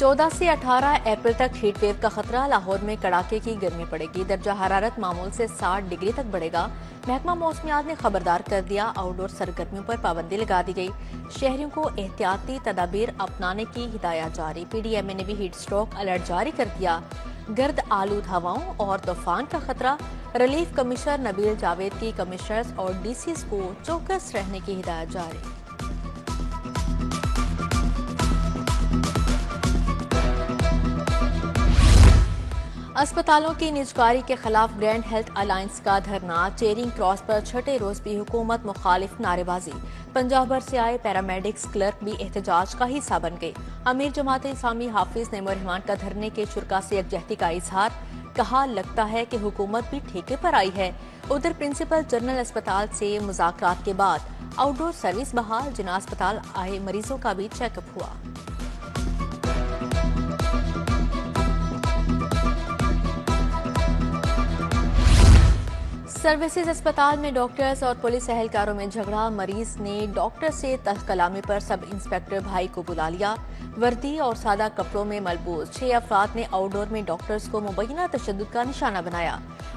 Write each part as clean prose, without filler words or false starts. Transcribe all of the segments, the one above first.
14 سے 18 اپریل تک heat wave کا خطرہ، لاہور میں کڑاکے کی گرمی پڑے گی، درجہ حرارت معمول سے 60 ڈگری تک بڑھے گا۔ محکمہ موسمیات نے خبردار کر دیا، آؤٹ ڈور سرگرمیوں پر پابندی لگا دی گئی، شہریوں کو احتیاطی تدابیر اپنانے کی ہدایات جاری۔ پی ڈی ایم اے نے بھی ہیٹ اسٹروک الرٹ جاری کر دیا، گرد آلود ہواؤں اور طوفان کا خطرہ۔ ریلیف کمشنر نبیل جاوید کی کمشنرز اور ڈی سیز کو چوکس رہنے کی ہدایت جاری۔ اسپتالوں کی نجکاری کے خلاف گرینڈ ہیلتھ الائنس کا دھرنا، چیرنگ کراس پر چھٹے روز بھی حکومت مخالف نعرے بازی۔ پنجاب بھر سے آئے پیرامیڈکس کلرک بھی احتجاج کا حصہ بن گئے۔ امیر جماعت اسلامی حافظ نعیم الرحمان کا دھرنے کے شرکاء سے یکجہتی کا اظہار، کہا لگتا ہے کہ حکومت بھی ٹھیکے پر آئی ہے۔ ادھر پرنسپل جنرل اسپتال سے مذاکرات کے بعد آؤٹ ڈور سروس بحال، جناح اسپتال آئے مریضوں کا بھی چیک اپ ہوا۔ سروسز اسپتال میں ڈاکٹرز اور پولیس اہلکاروں میں جھگڑا، مریض نے ڈاکٹر سے تلخ کلامی پر سب انسپکٹر بھائی کو بلا لیا۔ وردی اور سادہ کپڑوں میں ملبوس 6 افراد نے آؤٹ ڈور میں ڈاکٹرز کو مبینہ تشدد کا نشانہ بنایا۔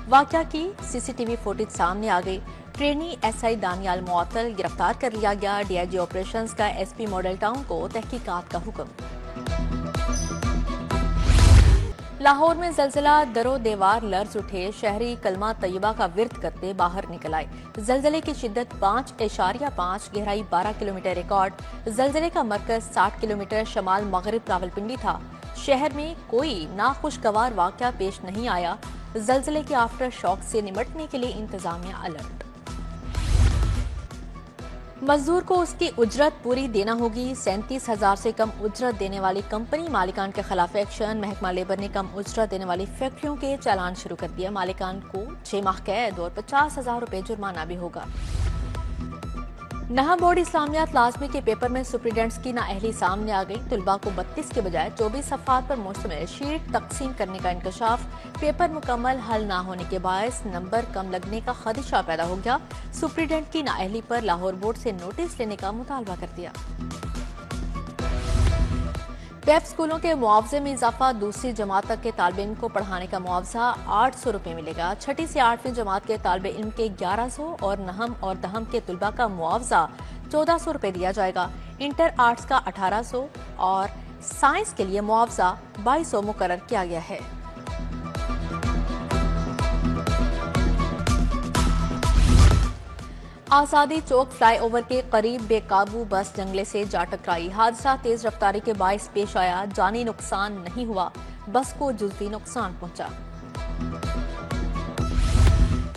واقعہ کی سی سی ٹی وی فوٹیج سامنے آ گئی۔ ٹرینی ایس آئی دانیال معطل گرفتار کر لیا گیا، ڈی آئی جی آپریشنز کا ایس پی ماڈل ٹاؤن کو تحقیقات کا حکم۔ لاہور میں زلزلہ، در و دیوار لرز اٹھے، شہری کلمہ طیبہ کا ورد کرتے باہر نکل آئے۔ زلزلے کی شدت 5.5، گہرائی 12 کلومیٹر ریکارڈ۔ زلزلے کا مرکز 60 کلومیٹر شمال مغرب راولپنڈی تھا۔ شہر میں کوئی ناخوشگوار واقعہ پیش نہیں آیا۔ زلزلے کے آفٹر شاک سے نمٹنے کے لیے انتظامیہ الرٹ۔ مزدور کو اس کی اجرت پوری دینا ہوگی، 37,000 سے کم اجرت دینے والی کمپنی مالکان کے خلاف ایکشن۔ محکمہ لیبر نے کم اجرت دینے والی فیکٹریوں کے چالان شروع کر دیا، مالکان کو 6 ماہ قید اور 50,000 روپے جرمانہ بھی ہوگا۔ نہم بورڈ اسلامیات لازمی کے پیپر میں سپرنٹینڈنٹس کی نااہلی سامنے آ گئی، طلباء کو 32 کے بجائے 24 صفحات پر مشتمل شیٹ تقسیم کرنے کا انکشاف، پیپر مکمل حل نہ ہونے کے باعث نمبر کم لگنے کا خدشہ پیدا ہو گیا، سپرنٹینڈنٹ کی نااہلی پر لاہور بورڈ سے نوٹس لینے کا مطالبہ کر دیا۔ پیپ اسکولوں کے معاوضے میں اضافہ، دوسری جماعت تک کے طالب علم کو پڑھانے کا معاوضہ 800 روپے ملے گا، چھٹی سے 8ویں جماعت کے طالب علم کے 1100 اور نہم اور دہم کے طلباء کا معاوضہ 1400 روپے دیا جائے گا، انٹر آرٹس کا 1800 اور سائنس کے لیے معاوضہ 2200 مقرر کیا گیا ہے۔ آزادی چوک فلائی اوور کے قریب بے قابو بس جنگلے سے جا ٹکرائی، حادثہ تیز رفتاری کے باعث پیش آیا، جانی نقصان نہیں ہوا، بس کو جزوی نقصان پہنچا۔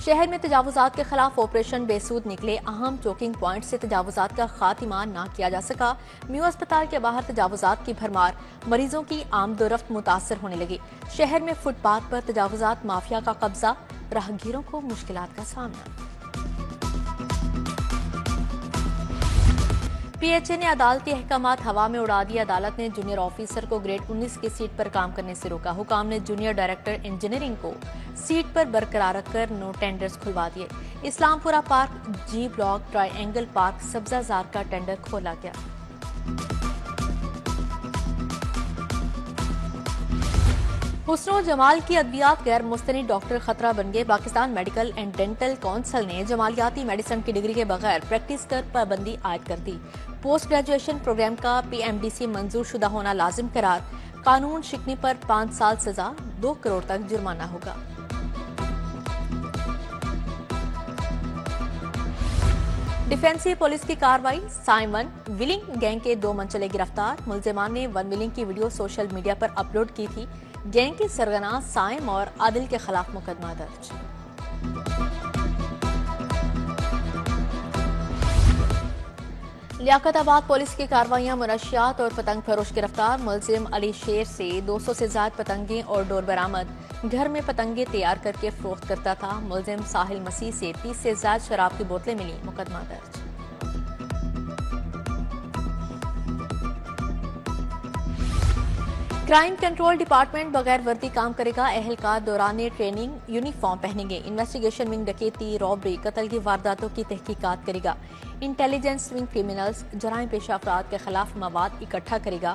شہر میں تجاوزات کے خلاف آپریشن بے سود نکلے، اہم چوکنگ پوائنٹ سے تجاوزات کا خاتمہ نہ کیا جا سکا، میو اسپتال کے باہر تجاوزات کی بھرمار، مریضوں کی آمد و رفت متاثر ہونے لگی، شہر میں فٹ پاتھ پر تجاوزات مافیا کا قبضہ، راہگیروں کو مشکلات کا سامنا۔ پی ایچ اے نے عدالتی احکامات ہوا میں اڑا دیے، عدالت نے جونیئر آفیسر کو گریڈ 19 کی سیٹ پر کام کرنے سے روکا، حکام نے جونیئر ڈائریکٹر انجینئرنگ کو سیٹ پر برقرار رکھ کر نو ٹینڈرز کھلوا دیے۔ اسلام پورہ پارک، جی بلاک، ٹرائی اینگل پارک، سبزہ زار کا ٹینڈر کھولا گیا۔ حسن و جمال کی ادویات غیر مستند ڈاکٹر خطرہ بن گئے، Pakistan medical and dental council نے جمالیاتی میڈیسن کی ڈگری کے بغیر پریکٹس پر پابندی عائد کر دی، پوسٹ گریجویشن پروگرام کا پی ایم ڈی سی منظور شدہ ہونا لازم قرار، قانون شکنی پر 5 سال سزا، 2 کروڑ تک جرمانہ ہوگا۔ ڈیفنسی پولیس کی کارروائی، سائمن ولنگ گینگ کے 2 منچلے گرفتار، ملزمان نے ون ولنگ کی ویڈیو سوشل میڈیا پر اپلوڈ کی تھی، گینگ کے سرغنہ سائم اور عادل کے خلاف مقدمہ درج۔ لیاقت آباد پولیس کی کارروائیاں، منشیات اور پتنگ فروش گرفتار، ملزم علی شیر سے 200 سے زائد پتنگیں اور ڈور برآمد، گھر میں پتنگیں تیار کر کے فروخت کرتا تھا، ملزم ساحل مسیح سے 30 سے زائد شراب کی بوتلیں ملی، مقدمہ درج۔ کرائم کنٹرول ڈپارٹمنٹ بغیر وردی کام کرے گا، اہلکار دوران ٹریننگ یونیفارم پہنیں گے، انویسٹیگیشن ونگ ڈکیتی، رابری، قتل کی وارداتوں کی تحقیقات کرے گا، انٹیلیجنس ونگ کرمنلز، جرائم پیشہ افراد کے خلاف مواد اکٹھا کرے گا،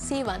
C1,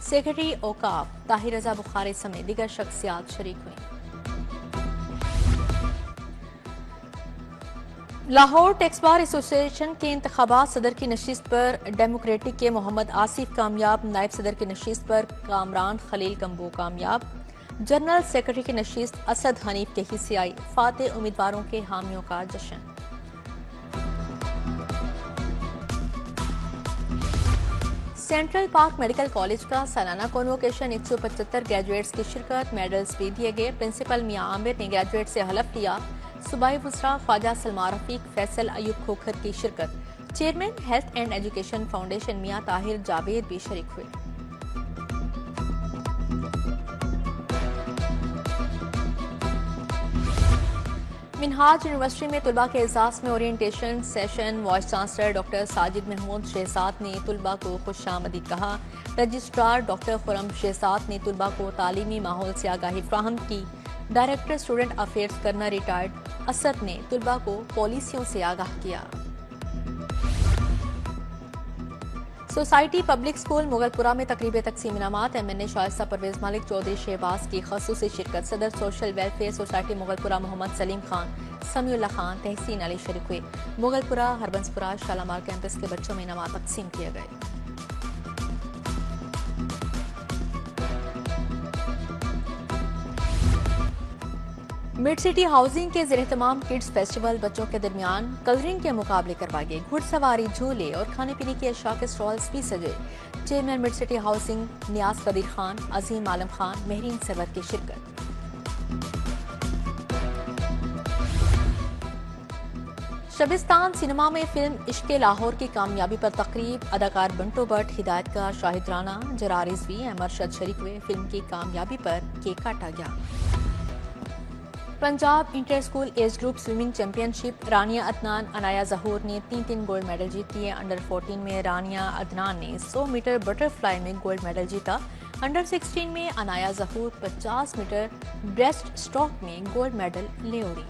سیکرٹری اوقاف طاہر رضا بخاری سمیت دیگر شخصیات شریک ہوئیں۔ لاہور ٹیکس بار ایسوسی ایشن کے انتخابات، صدر کی نشست پر ڈیموکریٹک کے محمد آصف کامیاب، نائب صدر کی نشست پر کامران خلیل کمبو کامیاب، جنرل سیکرٹری کی نشست اسد حنیف کے حصے آئی، فاتح امیدواروں کے حامیوں کا جشن۔ سینٹرل پارک میڈیکل کالج کا سالانہ کنووکیشن، 175 گریجویٹس کی شرکت، میڈلز بھی دیے گئے۔ پرنسپل میاں عامر نے گریجویٹ سے حلف لیا۔ صوبائی وزراء خواجہ سلمان رفیق، فیصل ایوب کھوکھر کی شرکت۔ Chairman health and education foundation میاں طاہر جاوید بھی شریک ہوئے۔ منہاج یونیورسٹی میں طلباء کے اعزاز میں orientation session, vice chancellor doctor Sajid Mahmood Shahzad نے طلباء کو خوش آمدید کہا۔ رجسٹرار ڈاکٹر خرم شہزاد نے طلباء کو تعلیمی ماحول سے آگاہی فراہم کی۔ Director student affairs colonel retired Asad نے طلباء کو پالیسیوں سے آگاہ کیا۔ سوسائٹی پبلک اسکول مغل پورہ میں تقریب تقسیم انعامات، MNA شائستہ پرویز ملک، چودھری شہباز کی خصوصی شرکت۔ صدر سوشل ویلفیئر سوسائٹی مغل پورہ محمد سلیم خان، سمیع اللہ خان، تحسین علی شریک ہوئے۔ مغل پورہ، ہربنس پورہ، شالامار کیمپس کے بچوں میں انعامات تقسیم کیے گئے۔ مڈ سٹی ہاؤسنگ کے زیر اہتمام کڈز فیسٹیول، بچوں کے درمیان کلرنگ کے مقابلے کروائے گئے۔ گھڑ سواری، جھولے اور کھانے پینے کی اشیاء کے اسٹالز بھی سجے۔ چیئرمین مڈ سٹی ہاؤسنگ نیاز قدیر خان، عظیم عالم خان، مہرین سرور کی شرکت۔ شبستان سینما میں فلم عشق لاہور کی کامیابی پر تقریب، اداکار بنٹو بٹ، ہدایتکار شاہد رانا، جرار رضوی، ارشد شریک ہوئے۔ فلم کی کامیابی پر کیک کاٹا گیا۔ Punjab inter school age group swimming championship, Rania Adnan, Anaya Zahoor نے 3 گولڈ میڈل جیت لیے۔ انڈر 14 میں رانیہ عدنان نے 100 میٹر بٹر فلائی میں گولڈ میڈل جیتا۔ انڈر 16 میں عنایا ظہور 50 میٹر بریسٹ اسٹروک میں گولڈ میڈل لے اڑی۔